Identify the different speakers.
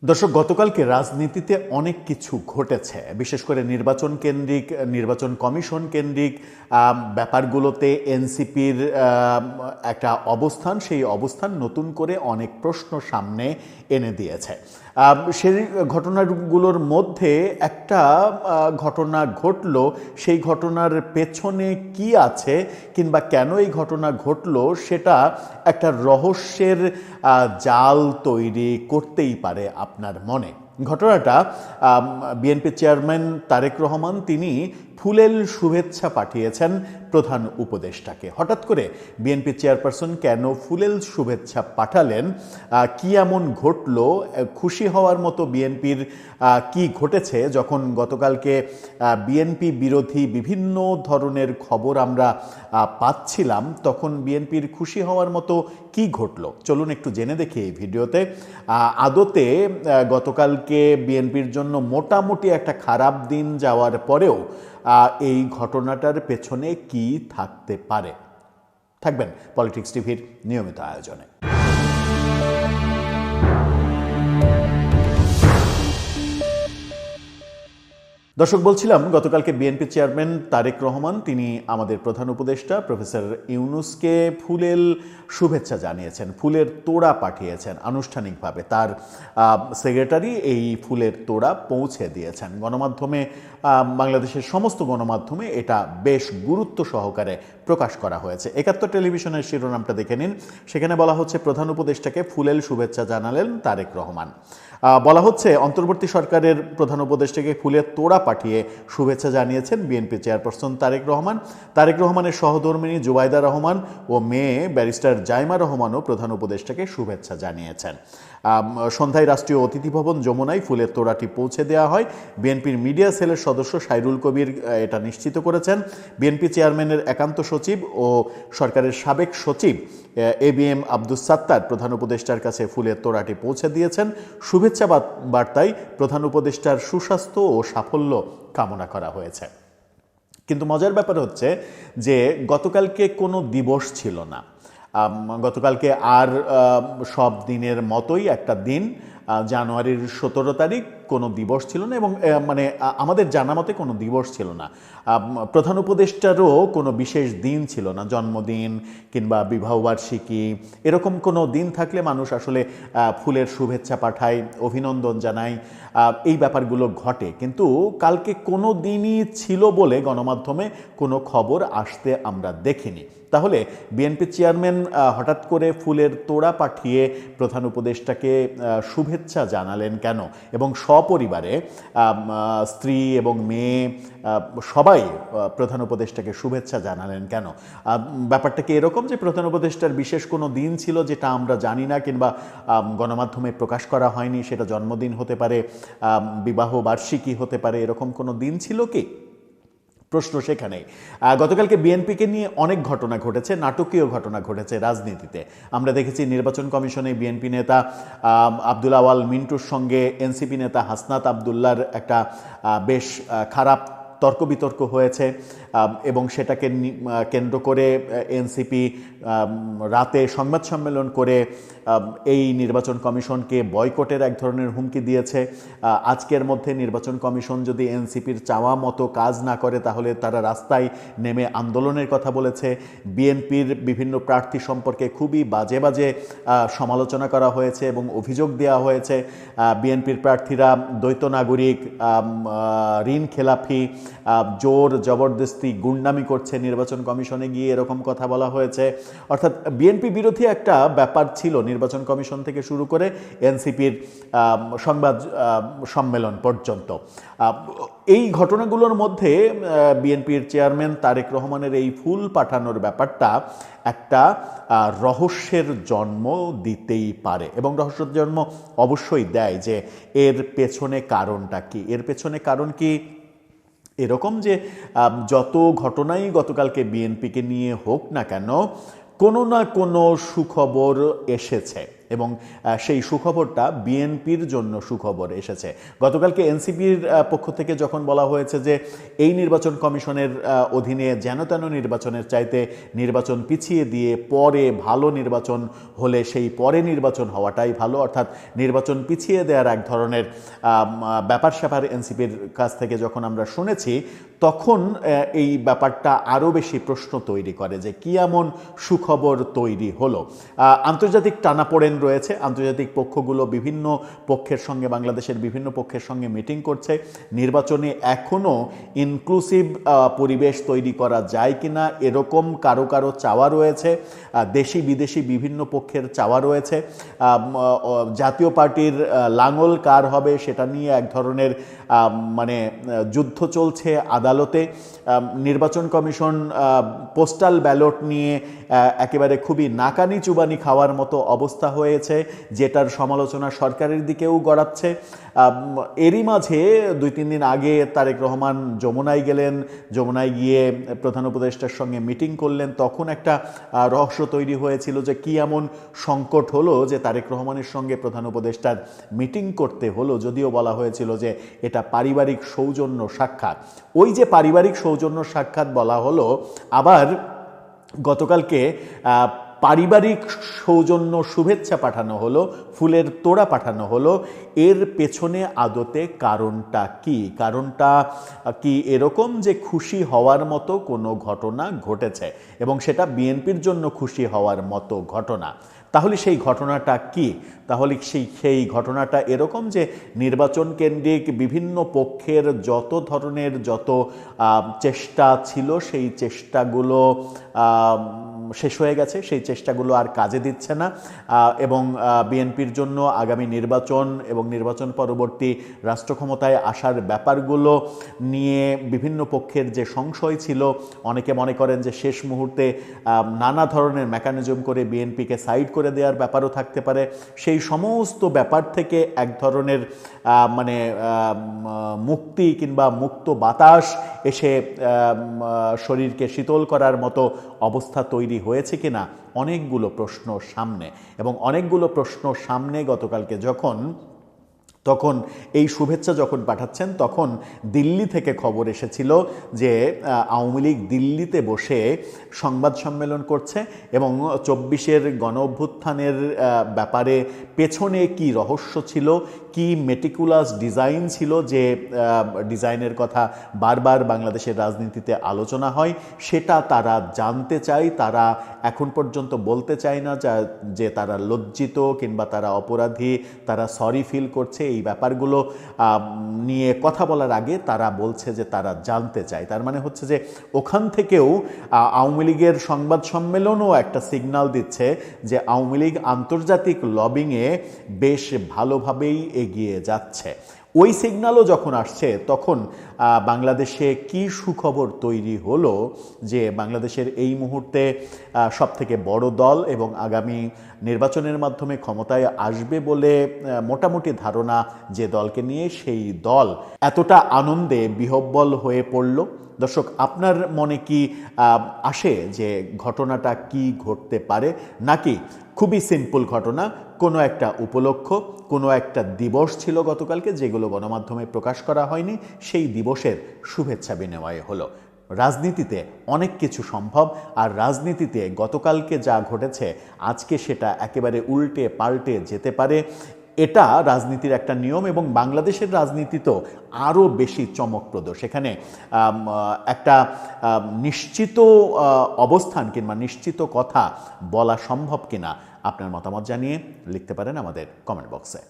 Speaker 1: দর্শক, গতকালকে রাজনীতিতে অনেক কিছু ঘটেছে, বিশেষ করে নির্বাচন কেন্দ্রিক, নির্বাচন কমিশন কেন্দ্রিক ব্যাপারগুলোতে এনসিপির একটা অবস্থান, সেই অবস্থান নতুন করে অনেক প্রশ্ন সামনে এনে দিয়েছে। সেই ঘটনাগুলোর মধ্যে একটা ঘটনা ঘটল, সেই ঘটনার পেছনে কি আছে কিংবা কেন এই ঘটনা ঘটল সেটা একটা রহস্যের জাল তৈরি করতেই পারে আপনার মনে। ঘটনাটা বিএনপি চেয়ারম্যান তারেক রহমান তিনি ফুলেল শুভেচ্ছা পাঠিয়েছেন প্রধান উপদেষ্টাকে। হঠাৎ করে বিএনপি চেয়ারপারসন কেন ফুলেল শুভেচ্ছা পাঠালেন, কি এমন ঘটলো, খুশি হওয়ার মতো বিএনপির কি ঘটেছে? যখন গতকালকে বিএনপি বিরোধী বিভিন্ন ধরনের খবর আমরা পাচ্ছিলাম, তখন বিএনপির খুশি হওয়ার মতো কি ঘটলো চলুন একটু জেনে দেখি এই ভিডিওতে। আদতে গতকালকে বিএনপির জন্য মোটামুটি একটা খারাপ দিন যাওয়ার পরেও এই ঘটনাটার পেছনে কি থাকতে পারে? থাকবেন পলিটিক্স টিভির নিয়মিত আয়োজনে। দর্শক, বলছিলাম গতকালকে বিএনপি চেয়ারম্যান তারেক রহমান তিনি আমাদের প্রধান উপদেষ্টা প্রফেসর ইউনূসকে ফুলেল শুভেচ্ছা জানিয়েছেন, ফুলের তোড়া পাঠিয়েছেন আনুষ্ঠানিকভাবে। তার সেক্রেটারি এই ফুলের তোড়া পৌঁছে দিয়েছেন। গণমাধ্যমে, বাংলাদেশের সমস্ত গণমাধ্যমে এটা বেশ গুরুত্ব সহকারে প্রকাশ করা হয়েছে। ৭১ টেলিভিশনের শিরোনামটা দেখে নিন। সেখানে বলা হচ্ছে প্রধান উপদেষ্টাকে ফুলেল শুভেচ্ছা জানালেন তারেক রহমান। বলা হচ্ছে অন্তর্বর্তী সরকারের প্রধান উপদেষ্টাকে ফুলের তোড়া পাঠিয়ে শুভেচ্ছা জানিয়েছেন বিএনপি চেয়ারপারসন তারেক রহমান। তারেক রহমানের সহধর্মিণী জুবাইদা রহমান ও মেয়ে ব্যারিস্টার জাইমা রহমানও প্রধান উপদেষ্টাকে শুভেচ্ছা জানিয়েছেন। সন্ধ্যায় রাষ্ট্রীয় অতিথি ভবন যমুনায় ফুলের তোড়াটি পৌঁছে দেওয়া হয়। বিএনপির মিডিয়া সেলের সদস্য সাইরুল কবির এটা নিশ্চিত করেছেন। বিএনপি চেয়ারম্যানের একান্ত সচিব ও সরকারের সাবেক সচিব ABM আব্দুস সাত্তার প্রধান উপদেষ্টার কাছে ফুলের তোড়াটি পৌঁছে দিয়েছেন। শুভেচ্ছা বার্তায় প্রধান উপদেষ্টার সুস্বাস্থ্য ও সাফল্য কামনা করা হয়েছে। কিন্তু মজার ব্যাপার হচ্ছে যে গতকালকে কোনো দিবস ছিল না। গতকালকে আর সব দিনের মতোই একটা দিন, জানুয়ারির 17 তারিখ, কোনো দিবস ছিল না এবং মানে আমাদের জানা মতে কোনো দিবস ছিল না। প্রধান উপদেষ্টারও কোনো বিশেষ দিন ছিল না, জন্মদিন কিংবা বিবাহবার্ষিকী, এরকম কোনো দিন থাকলে মানুষ আসলে ফুলের শুভেচ্ছা পাঠায়, অভিনন্দন জানায়, এই ব্যাপারগুলো ঘটে। কিন্তু কালকে কোনো দিনই ছিল বলে গণমাধ্যমে কোনো খবর আসতে আমরা দেখিনি। তাহলে বিএনপি চেয়ারম্যান হঠাৎ করে ফুলের তোড়া পাঠিয়ে প্রধান উপদেষ্টাকে শুভেচ্ছা জানালেন কেন, এবং সপরিবারে স্ত্রী এবং মেয়ে সবাই প্রধান উপদেষ্টাকে শুভেচ্ছা জানালেন কেন? ব্যাপারটা কি এরকম যে প্রধান উপদেষ্টার বিশেষ কোনো দিন ছিল যেটা আমরা জানি না কিংবা গণমাধ্যমে প্রকাশ করা হয়নি? সেটা জন্মদিন হতে পারে, বিবাহ বার্ষিকী হতে পারে, এরকম কোনো দিন ছিল কি? প্রশ্ন সেখানেই। গতকালকে বিএনপিকে নিয়ে অনেক ঘটনা ঘটেছে, নাটকীয় ঘটনা ঘটেছে রাজনীতিতে। আমরা দেখেছি নির্বাচন কমিশনে বিএনপি নেতা আব্দুল আওয়াল মিন্টুর সঙ্গে এনসিপি নেতা হাসনাত আবদুল্লার একটা বেশ খারাপ তর্ক বিতর্ক হয়েছে এবং সেটাকে কেন্দ্র করে এনসিপি রাতে সংবাদ সম্মেলন করে এই নির্বাচন কমিশনকে বয়কটের এক ধরনের হুমকি দিয়েছে। আজকের মধ্যে নির্বাচন কমিশন যদি এনসিপির চাওয়া মতো কাজ না করে তাহলে তারা রাস্তায় নেমে আন্দোলনের কথা বলেছে। বিএনপির বিভিন্ন প্রার্থী সম্পর্কে খুবই বাজে বাজে সমালোচনা করা হয়েছে এবং অভিযোগ দেওয়া হয়েছে। বিএনপির প্রার্থীরা দ্বৈত নাগরিক, ঋণ খেলাপি, জোর জবরদস্তি, গুন্ডামি করছে নির্বাচন কমিশনে গিয়ে, এরকম কথা বলা হয়েছে। অর্থাৎ বিএনপি বিরোধী একটা ব্যাপার ছিল নির্বাচন কমিশন থেকে শুরু করে এনসিপির সংবাদ সম্মেলন পর্যন্ত। এই ঘটনাগুলোর মধ্যে বিএনপির চেয়ারম্যান তারেক রহমানের এই ফুল পাঠানোর ব্যাপারটা একটা রহস্যের জন্ম দিতেই পারে এবং রহস্যের জন্ম অবশ্যই দেয় যে এর পেছনে কারণটা কি। এর পেছনে কারণ কি এরকম যে যত ঘটনাই গতকালকে বিএনপিকে নিয়ে হোক না কেন, কোনো না কোনো সুখবর এসেছে। এবং সেই সুখবরটা বিএনপির জন্য সুখবর এসেছে। গতকালকে এনসিপির পক্ষ থেকে যখন বলা হয়েছে যে এই নির্বাচন কমিশনের অধীনে যেন তেন নির্বাচনের চাইতে নির্বাচন পিছিয়ে দিয়ে পরে ভালো নির্বাচন হলে সেই পরে নির্বাচন হওয়াটাই ভালো, অর্থাৎ নির্বাচন পিছিয়ে দেওয়ার এক ধরনের ব্যাপার স্যাপার এনসিপির কাছ থেকে যখন আমরা শুনেছি, তখন এই ব্যাপারটা আরও বেশি প্রশ্ন তৈরি করে যে কী এমন সুখবর তৈরি হলো। আন্তর্জাতিক টানাপোড়েন রয়েছে, আন্তর্জাতিক পক্ষগুলো বিভিন্ন পক্ষের সঙ্গে, বাংলাদেশের বিভিন্ন পক্ষের সঙ্গে মিটিং করছে। নির্বাচনে এখনও ইনক্লুসিভ পরিবেশ তৈরি করা যায় কিনা এরকম কারো কারো চাওয়া রয়েছে, দেশি বিদেশি বিভিন্ন পক্ষের চাওয়া রয়েছে। জাতীয় পার্টির লাঙল কার হবে সেটা নিয়ে এক ধরনের মানে যুদ্ধ চলছে আদালতে। নির্বাচন কমিশন পোস্টাল ব্যালট নিয়ে একেবারে খুবই নাকানি চুবানি খাওয়ার মতো অবস্থা হয়েছে, যেটার সমালোচনা সরকারের দিকেও গড়াচ্ছে। এরই মাঝে 2-3 দিন আগে তারেক রহমান যমুনায় গেলেন, যমুনায় গিয়ে প্রধান উপদেষ্টার সঙ্গে মিটিং করলেন। তখন একটা রহস্য তৈরি হয়েছিল যে কী এমন সংকট হলো যে তারেক রহমানের সঙ্গে প্রধান উপদেষ্টার মিটিং করতে হলো, যদিও বলা হয়েছিল যে এটা পারিবারিক সৌজন্য সাক্ষাৎ। ওই যে পারিবারিক সৌজন্য সাক্ষাৎ বলা হলো, আবার গতকালকে পারিবারিক সৌজন্য শুভেচ্ছা পাঠানো হলো, ফুলের তোড়া পাঠানো হলো। এর পেছনে আদতে কারণটা কি? কারণটা কি এরকম যে খুশি হওয়ার মতো কোনো ঘটনা ঘটেছে এবং সেটা বিএনপির জন্য খুশি হওয়ার মতো ঘটনা? তাহলে সেই ঘটনাটা কি? তাহলে সেই ঘটনাটা এরকম যে নির্বাচন কেন্দ্রিক বিভিন্ন পক্ষের যত ধরনের চেষ্টা ছিল সেই চেষ্টাগুলো শেষ হয়ে গেছে, সেই চেষ্টাগুলো আর কাজে দিচ্ছে না এবং বিএনপির জন্য আগামী নির্বাচন এবং নির্বাচন পরবর্তী রাষ্ট্র ক্ষমতায় আসার ব্যাপারগুলো নিয়ে বিভিন্ন পক্ষের যে সংশয় ছিল, অনেকে মনে করেন যে শেষ মুহূর্তে নানা ধরনের মেকানিজম করে বিএনপিকে সাইড করে দেওয়ার ব্যাপারও থাকতে পারে। সেই সমস্ত ব্যাপার থেকে এক ধরনের মানে মুক্তি কিংবা মুক্ত বাতাস এসে শরীরকে শীতল করার মতো অবস্থা তৈরি হয়েছে কিনা অনেকগুলো প্রশ্ন সামনে। এবং অনেকগুলো প্রশ্ন সামনে গতকালকে তখন এই শুভেচ্ছা যখন পাঠাচ্ছেন, তখন দিল্লি থেকে খবর এসেছিল যে আওয়ামী লীগ দিল্লিতে বসে সংবাদ সম্মেলন করছে এবং 24-এর গণ অভ্যুত্থানের ব্যাপারে পেছনে কি রহস্য ছিল, কি মেটিকুলাস ডিজাইন ছিল, যে ডিজাইনের কথা বারবার বাংলাদেশের রাজনীতিতে আলোচনা হয়, সেটা তারা জানতে চায়। তারা এখন পর্যন্ত বলতে চায় না যে তারা লজ্জিত কিংবা তারা অপরাধী, তারা সরি ফিল করছে। এই ব্যাপারগুলো নিয়ে কথা বলার আগে তারা বলছে যে তারা জানতে চায়। তার মানে হচ্ছে যে ওখান থেকেও আওয়ামী লীগের সংবাদ সম্মেলনও একটা সিগন্যাল দিচ্ছে যে আওয়ামী লীগ আন্তর্জাতিক লবিংয়ে বেশ ভালোভাবেই এগিয়ে যাচ্ছে। ওই সিগন্যালও যখন আসছে, তখন বাংলাদেশে কি সুখবর তৈরি হলো যে বাংলাদেশের এই মুহূর্তে সবথেকে বড় দল এবং আগামী নির্বাচনের মাধ্যমে ক্ষমতায় আসবে বলে মোটামুটি ধারণা যে দলকে নিয়ে, সেই দল এতটা আনন্দে বিহ্বল হয়ে পড়ল। দর্শক, আপনার মনে কি আসে যে ঘটনাটা কি ঘটতে পারে, নাকি খুবই সিম্পল ঘটনা, কোনো একটা উপলক্ষ, কোনো একটা দিবস ছিল গতকালকে যেগুলো গণমাধ্যমে প্রকাশ করা হয়নি, সেই দিবসের শুভেচ্ছা বিনিময় হলো? রাজনীতিতে অনেক কিছু সম্ভব, আর রাজনীতিতে গতকালকে যা ঘটেছে আজকে সেটা একেবারে উল্টে পাল্টে যেতে পারে। এটা রাজনীতির একটা নিয়ম এবং বাংলাদেশের রাজনীতি তো আরও বেশি চমকপ্রদ। সেখানে একটা নিশ্চিত অবস্থান কিংবা নিশ্চিত কথা বলা সম্ভব কিনা আপনার মতামত জানিয়ে লিখতে পারেন আমাদের কমেন্ট বক্সে।